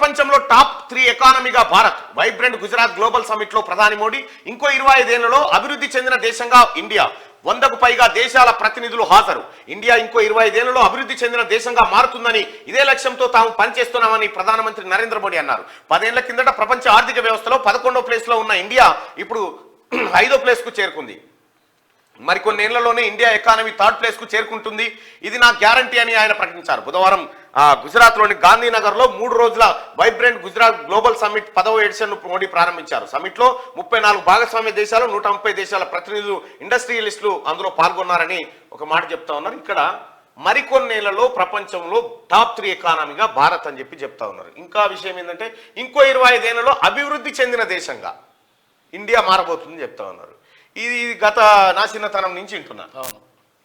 ప్రపంచంలో టాప్ 3 ఎకానమీగా Bharat. Vibrant Gujarat global summit లో ప్రధాని మోడీ. ఇంకో 25 ఏళ్లలో అభివృద్ధి చెందిన దేశంగా ఇండియా. 100కు పైగా దేశాల ప్రతినిధులు హాజరు. ఇండియా ఇంకో 25 ఏళ్లలో అభివృద్ధి చెందిన దేశంగా మారుతుందని, ఇదే లక్ష్యంతో తాము పనిచేస్తున్నామని ప్రధానమంత్రి నరేంద్ర మోడీ అన్నారు. 10 ఏళ్ల కిందట ప్రపంచ ఆర్థిక వ్యవస్థలో 11వ ప్లేస్ లో ఉన్న ఇండియా ఇప్పుడు 5వ ప్లేస్ కు చేరుకుంది. మరికొన్ని ఏళ్లలోనే ఇండియా ఎకానమీ 3rd ప్లేస్ కు చేరుకుంటుంది. ఇది నా గ్యారంటీ అని ఆయన ప్రకటించారు. బుధవారం గుజరాత్లోని గాంధీనగర్లో 3 రోజుల వైబ్రెంట్ గుజరాత్ గ్లోబల్ సమ్మిట్ 10వ ఎడిషన్ మోడీ ప్రారంభించారు. సమ్మిట్లో 34 భాగస్వామ్య దేశాలు, 130 దేశాల ప్రతినిధులు, ఇండస్ట్రియలిస్టులు అందులో పాల్గొన్నారని ఒక మాట చెప్తా ఉన్నారు. ఇక్కడ మరికొన్నేళ్లలో ప్రపంచంలో టాప్ 3 ఎకానమీగా భారత్ అని చెప్పి చెప్తా ఉన్నారు. ఇంకా విషయం ఏంటంటే ఇంకో 25 ఏళ్లలో అభివృద్ధి చెందిన దేశంగా ఇండియా మారబోతుందని చెప్తా ఉన్నారు. ఇది గత నాశనతనం నుంచి వింటున్నాను.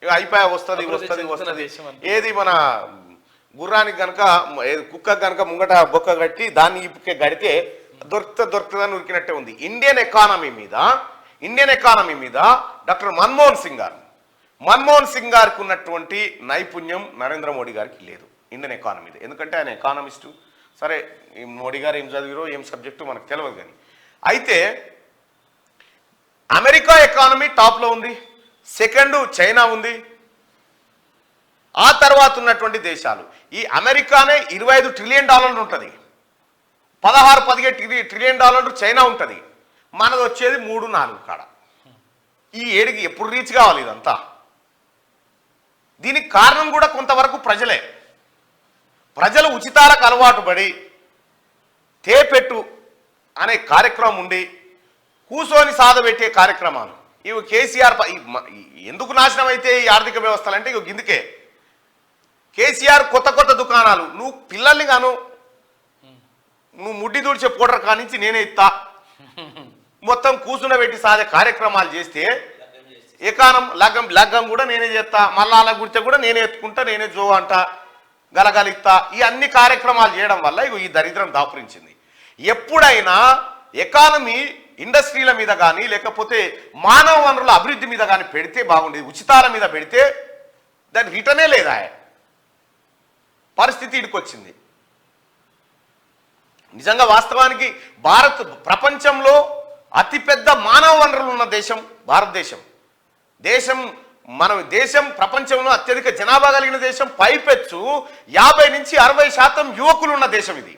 అయిపోయా వస్తుంది ఏది మన గుర్రానికి కనుక కుక్క కనుక ముంగట బొక్క కట్టి దాన్ని ఇప్పుకే గడితే దొరుకుతుందని ఉరికినట్టే ఉంది. ఇండియన్ ఎకానమీ మీద డాక్టర్ మన్మోహన్ సింగ్ గారికి ఉన్నటువంటి నైపుణ్యం నరేంద్ర మోడీ గారికి లేదు ఇండియన్ ఎకానమీ మీద. ఎందుకంటే ఆయన ఎకానమిస్టు. సరే, మోడీ గారు ఏం చదివిరో ఏం సబ్జెక్టు మనకు తెలియదు. కానీ అయితే అమెరికా ఎకానమీ టాప్లో ఉంది, సెకండ్ చైనా ఉంది, ఆ తర్వాత ఉన్నటువంటి దేశాలు. ఈ అమెరికానే $25 ట్రిలియన్ ఉంటుంది, 16-17 ట్రిలియన్ చైనా ఉంటుంది, మనది వచ్చేది 3-4 కాడ. ఈ ఏడికి ఎప్పుడు రీచ్ కావాలి ఇదంతా? దీనికి కారణం కూడా కొంతవరకు ప్రజలు ఉచితాలకు అలవాటు పడి తేపెట్టు అనే కార్యక్రమం ఉండి కూసోని సాధబెట్టే కార్యక్రమాలు ఇవి కేసీఆర్. ఎందుకు నాశనం అయితే ఈ ఆర్థిక వ్యవస్థలు అంటే ఇందుకే కేసీఆర్ కొత్త దుకాణాలు. నువ్వు పిల్లల్ని నువ్వు ముడ్డి దూడ్చే పౌడర్ కానించి నేనే ఇస్తా, మొత్తం కూసున పెట్టి సాధే కార్యక్రమాలు చేస్తే లగ్గం కూడా నేనే చేస్తా, మళ్ళా అలా గుడితే కూడా నేనే ఎత్తుకుంటా, నేనే జో అంట, గలగలిస్తా. ఈ అన్ని కార్యక్రమాలు చేయడం వల్ల ఈ దరిద్రం దాపురించింది. ఎప్పుడైనా ఎకానమీ ఇండస్ట్రీల మీద కానీ లేకపోతే మానవ వనరుల అభివృద్ధి మీద కానీ పెడితే బాగుండేది. ఉచితాల మీద పెడితే దాని రిటర్నే లేదా పరిస్థితి ఇడికొచ్చింది. నిజంగా వాస్తవానికి ప్రపంచంలో అతిపెద్ద మానవ వనరులు ఉన్న దేశం భారతదేశం. మన దేశం ప్రపంచంలో అత్యధిక జనాభా కలిగిన దేశం. పైపెచ్చు 50-60% యువకులు ఉన్న దేశం ఇది.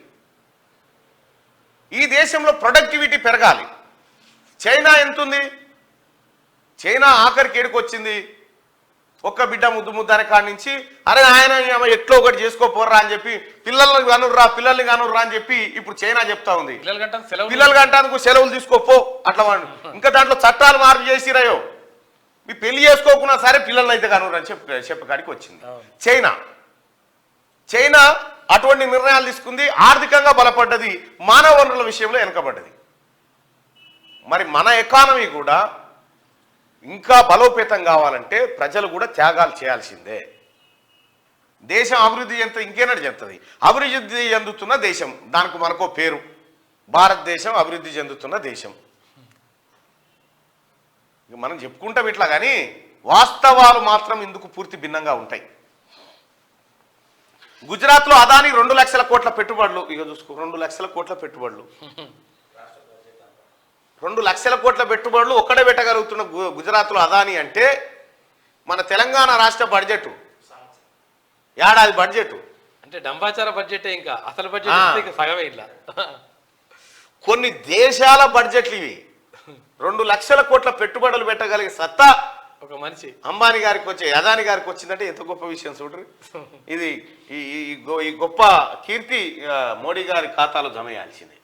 ఈ దేశంలో ప్రొడక్టివిటీ పెరగాలి. చైనా ఎంతుంది? చైనా ఆఖరికి ఏడుకొచ్చింది, ఒక్క బిడ్డ ముద్దు అనే కాడి నుంచి అరే ఆయన ఎట్లో ఒకటి చేసుకోపోర్రా అని చెప్పి పిల్లల్ని కనుర్రా అని చెప్పి ఇప్పుడు చైనా చెప్తా ఉంది. పిల్లలు గంటకు సెలవులు తీసుకోపో అట్లా వాడు. ఇంకా దాంట్లో చట్టాలు మార్పు చేసిరాయో, మీ పెళ్లి చేసుకోకున్నా సరే పిల్లల్ని అయితే కనుర్రా అని చెప్పకాడికి వచ్చింది చైనా. అటువంటి నిర్ణయాలు తీసుకుంది, ఆర్థికంగా బలపడ్డది, మానవ వనరుల విషయంలో వెనకబడ్డది. మరి మన ఎకానమీ కూడా ఇంకా బలోపేతం కావాలంటే ప్రజలు కూడా త్యాగాలు చేయాల్సిందే. దేశం అభివృద్ధి ఇంకేనాడు చెప్తుంది? అభివృద్ధి చెందుతున్న దేశం, దానికి మనకో పేరు భారతదేశం అభివృద్ధి చెందుతున్న దేశం. మనం చెప్పుకుంటాం ఇట్లా, కానీ వాస్తవాలు మాత్రం ఇందుకు పూర్తి భిన్నంగా ఉంటాయి. గుజరాత్లో అదాని 2 లక్షల కోట్ల పెట్టుబడులు. ఇక చూసుకో, 2 లక్షల కోట్ల పెట్టుబడులు, 2 లక్షల కోట్ల పెట్టుబడులు ఒక్కడే పెట్టగలుగుతున్న గుజరాత్లో అదాని అంటే మన తెలంగాణ రాష్ట్ర బడ్జెట్ ఏడాది బడ్జెట్ అంటే డంబాచార బడ్జెట్. ఇంకా అసలు బడ్జెట్ సగమే ఇలా. కొన్ని దేశాల బడ్జెట్లు ఇవి. 2 లక్షల కోట్ల పెట్టుబడులు పెట్టగలిగే సత్తా ఒక మనిషి అంబానీ గారికి వచ్చే అదాని గారికి వచ్చిందంటే ఎంత గొప్ప విషయం చూడరు. ఇది ఈ గొప్ప కీర్తి మోడీ గారి ఖాతాలో జమ చేయాల్సిందే.